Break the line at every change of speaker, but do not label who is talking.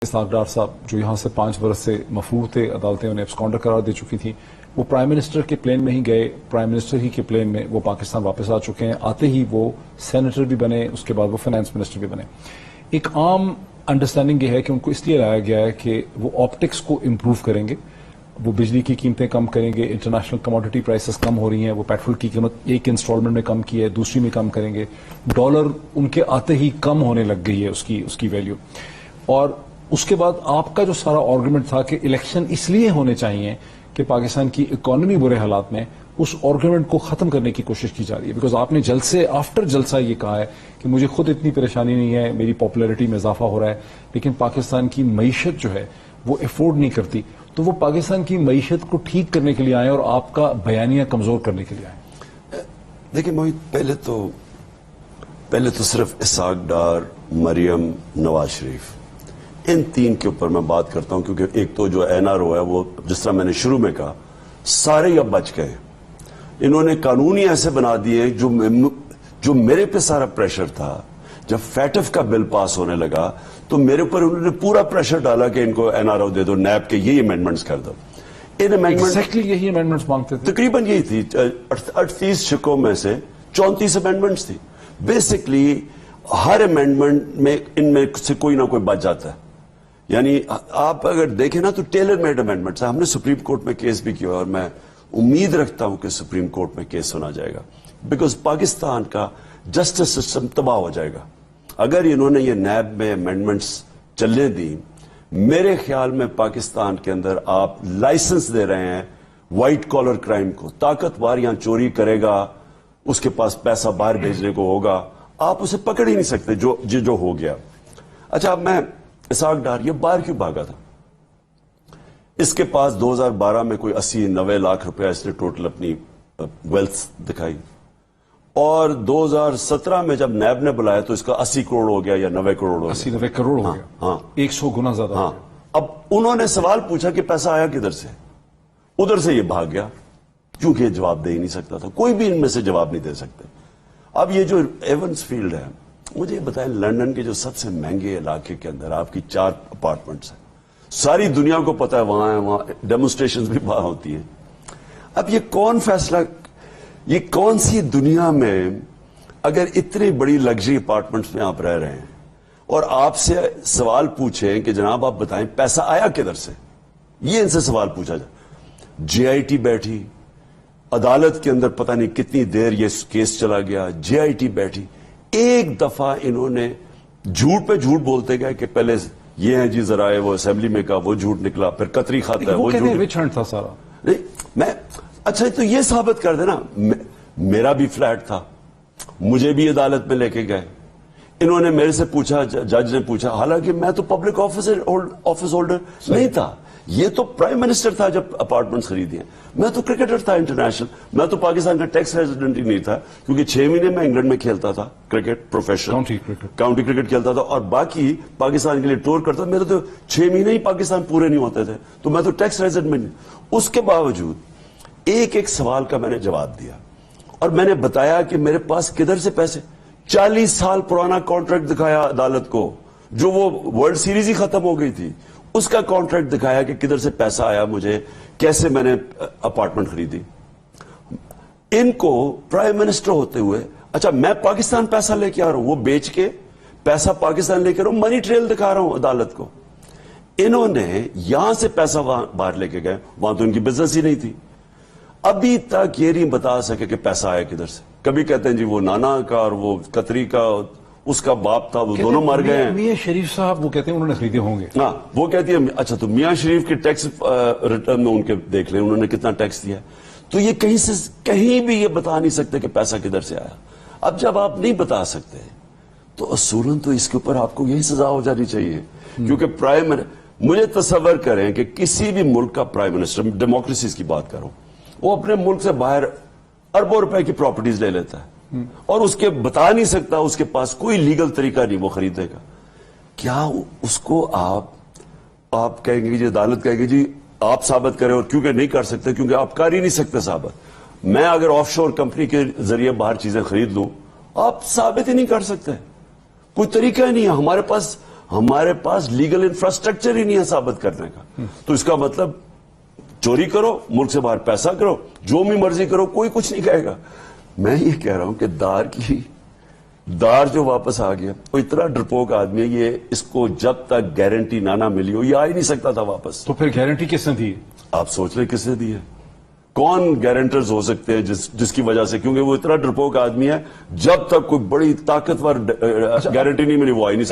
اسحاق ڈار صاحب جو یہاں سے 5 برس سے مفرور تھے، عدالتیں انہیں ایبسکانڈر قرار دے چکی تھیں، وہ پرائم منسٹر کے پلین میں ہی گئے، پرائم منسٹر ہی کے پلین میں وہ پاکستان واپس آ چکے ہیں، آتے ہی وہ سینیٹر بھی بنے، اس کے بعد وہ فائنانس منسٹر بھی بنے۔ ایک عام انڈرسٹینڈنگ یہ ہے کہ ان کو اس لیے لایا گیا ہے کہ وہ آپٹکس کو امپروو کریں گے، وہ بجلی کی قیمتیں کم کریں گے، انٹرنیشنل کموڈٹی پرائسز کم ہو رہی ہیں، وہ پیٹرول کی قیمت ایک انسٹالمنٹ میں کم کی ہے، دوسری میں کم کریں گے، ڈالر ان کے آتے ہی کم ہونے لگ گئی ہے اس کی ویلیو۔ اور اس کے بعد آپ کا جو سارا آرگومنٹ تھا کہ الیکشن اس لیے ہونے چاہیے کہ پاکستان کی اکانومی برے حالات میں، اس آرگومنٹ کو ختم کرنے کی کوشش کی جا رہی ہے، بیکاز آپ نے جلسے آفٹر جلسہ یہ کہا ہے کہ مجھے خود اتنی پریشانی نہیں ہے، میری پاپولیرٹی میں اضافہ ہو رہا ہے، لیکن پاکستان کی معیشت جو ہے وہ افورڈ نہیں کرتی، تو وہ پاکستان کی معیشت کو ٹھیک کرنے کے لیے آئے اور آپ کا بیانیہ کمزور کرنے کے لیے آئے۔
دیکھیں موہت، پہلے تو صرف اسحاق ڈار، مریم، نواز شریف، ان 3 کے اوپر میں بات کرتا ہوں، کیونکہ ایک تو جو این آر او ہے وہ جس طرح میں نے شروع میں کہا سارے ہی اب بچ گئے۔ انہوں نے قانون ہی ایسے بنا دیے جو میرے پہ سارا پریشر تھا۔ جب فیٹف کا بل پاس ہونے لگا تو میرے اوپر انہوں نے پورا پریشر ڈالا کہ ان کو این آر او دے دو، نیب کے یہی امینڈمنٹس کر دو۔ ان
ایگزیکٹلی یہی امینڈمنٹس مانگتے تھے،
تقریباً یہی تھی، 38 شکوں میں سے 34 امینڈمنٹس تھی۔ بیسکلی ہر امینڈمنٹ میں ان میں سے کوئی نہ کوئی بچ جاتا ہے، یعنی آپ اگر دیکھیں نا تو ٹیلر میڈ امینڈمنٹس ہیں۔ ہم نے سپریم کورٹ میں کیس بھی کیا اور میں امید رکھتا ہوں کہ سپریم کورٹ میں کیس سنا جائے گا، بیکاز پاکستان کا جسٹس سسٹم تباہ ہو جائے گا اگر انہوں نے یہ نیب میں امینڈمنٹس چلنے دی۔ میرے خیال میں پاکستان کے اندر آپ لائسنس دے رہے ہیں وائٹ کالر کرائم کو، طاقتور یہاں چوری کرے گا، اس کے پاس پیسہ باہر بھیجنے کو ہوگا، آپ اسے پکڑ ہی نہیں سکتے جو ہو گیا۔ اچھا، اب میں اسحاق ڈار یہ باہر کیوں بھاگا تھا؟ اس کے پاس 2012 میں کوئی 80-90 لاکھ روپے اس نے ٹوٹل اپنی ویلتھ دکھائی، اور 2017 میں جب نیب نے بلایا تو اس کا 80 کروڑ ہو گیا یا 90 کروڑ ہو گیا،
80-90 کروڑ ہو گیا،
ہاں
100 گنا زیادہ۔
ہاں، اب انہوں نے سوال پوچھا کہ پیسہ آیا کدھر سے؟ ادھر سے یہ بھاگ گیا، کیونکہ یہ جواب دے ہی نہیں سکتا تھا، کوئی بھی ان میں سے جواب نہیں دے سکتے۔ اب یہ جو ایونس فیلڈ ہے، مجھے یہ بتائیں، لندن کے جو سب سے مہنگے علاقے کے اندر آپ کی 4 اپارٹمنٹس ہیں، ساری دنیا کو پتا ہے وہاں ڈیمونسٹریشنز بھی وہاں ہوتی ہیں۔ اب یہ کون فیصلہ، یہ کون سی دنیا میں اگر اتنی بڑی لگژری اپارٹمنٹس میں آپ رہ رہے ہیں اور آپ سے سوال پوچھیں کہ جناب آپ بتائیں پیسہ آیا کدھر سے، یہ ان سے سوال پوچھا جائے۔ جے آئی ٹی بیٹھی عدالت کے اندر، پتہ نہیں کتنی دیر یہ کیس چلا گیا، جے آئی ٹی بیٹھی، ایک دفعہ انہوں نے جھوٹ پہ جھوٹ بولتے گئے کہ پہلے یہ ہے جی ذرائع، وہ اسمبلی میں کہا وہ جھوٹ نکلا، پھر قطری کھاتا ہے وہ جھوٹ،
وچ ہنٹ تھا سارا۔
نہیں میں اچھا تو یہ ثابت کر دینا، میرا بھی فلیٹ تھا، مجھے بھی عدالت میں لے کے گئے، انہوں نے میرے سے پوچھا، جج نے پوچھا، حالانکہ میں تو پبلک آفس ہولڈر نہیں تھا، یہ تو پرائم منسٹر تھا جب اپارٹمنٹس خریدی ہیں، میں تو کرکٹر تھا انٹرنیشنل، میں تو پاکستان کا ٹیکس ریزیڈنٹ ہی نہیں تھا، کیونکہ 6 مہینے میں انگلینڈ میں کھیلتا تھا کرکٹ، پروفیشنل کاؤنٹی کرکٹ کھیلتا تھا، اور باقی پاکستان کے لیے ٹور کرتا تھا، میرے تو 6 مہینے ہی پاکستان پورے نہیں ہوتے تھے، تو میں تو ٹیکس ریزیڈنٹ۔ اس کے باوجود ایک سوال کا میں نے جواب دیا اور میں نے بتایا کہ میرے پاس کدھر سے پیسے، 40 سال پرانا کانٹریکٹ دکھایا عدالت کو، جو وہ ورلڈ سیریز ہی ختم ہو گئی تھی، اس کا کانٹریکٹ دکھایا کہ کدھر سے پیسہ آیا مجھے، کیسے میں نے اپارٹمنٹ خریدی۔ ان کو پرائم منسٹر ہوتے ہوئے، اچھا میں پاکستان پیسہ لے کے آ رہا ہوں، وہ بیچ کے پیسہ پاکستان لے کے آ رہا ہوں، منی ٹریل دکھا رہا ہوں عدالت کو۔ انہوں نے یہاں سے پیسہ باہر لے کے گئے، وہاں تو ان کی بزنس ہی نہیں تھی، ابھی تک یہ نہیں بتا سکے کہ پیسہ آیا کدھر سے۔ کبھی کہتے ہیں جی وہ نانا کا اور وہ قطری کا، اس کا باپ تھا، وہ دونوں مر گئے ہیں۔
میاں شریف صاحب وہ کہتے ہیں انہوں نے خریدے ہوں گے،
ہاں وہ کہتی ہے، اچھا تو میاں شریف کے ٹیکس ریٹرن میں ان کے دیکھ لیں انہوں نے کتنا ٹیکس دیا، تو یہ کہیں بھی یہ بتا نہیں سکتے کہ پیسہ کدھر سے آیا۔ اب جب آپ نہیں بتا سکتے تو اصولاً تو اس کے اوپر آپ کو یہی سزا ہو جانی چاہیے، کیونکہ مجھے تصور کریں کہ کسی بھی ملک کا پرائم منسٹر، ڈیموکریسیز کی بات کروں، وہ اپنے ملک سے باہر اربوں روپے کی پراپرٹیز لے لیتا ہے اور اس کے بتا نہیں سکتا، اس کے پاس کوئی لیگل طریقہ نہیں وہ خریدنے کا، کیا اس کو آپ کہیں گے جی، عدالت کہے گی جی آپ ثابت کریں، اور کیونکہ نہیں کر سکتے، کیونکہ آپ کر ہی نہیں سکتے ثابت، میں اگر آف شور کمپنی کے ذریعے باہر چیزیں خرید لوں، آپ ثابت ہی نہیں کر سکتے، کوئی طریقہ ہی نہیں ہے ہمارے پاس۔ ہمارے پاس لیگل انفراسٹرکچر ہی نہیں ہے ثابت کرنے کا. تو اس کا مطلب چوری کرو, ملک سے باہر پیسہ کرو, جو بھی مرضی کرو, کوئی کچھ نہیں کہے گا. میں یہ کہہ رہا ہوں کہ دار جو واپس آ گیا وہ اتنا ڈرپوک آدمی ہے, یہ اس کو جب تک گارنٹی نہ ملی ہو یہ آ ہی نہیں سکتا تھا واپس.
تو پھر گارنٹی کس نے دی؟
آپ سوچ رہے کس نے دی ہے؟ کون گارنٹرز ہو سکتے ہیں جس کی وجہ سے, کیونکہ وہ اتنا ڈرپوک آدمی ہے, جب تک کوئی بڑی طاقتور گارنٹی نہیں ملی وہ آ ہی نہیں سکتا.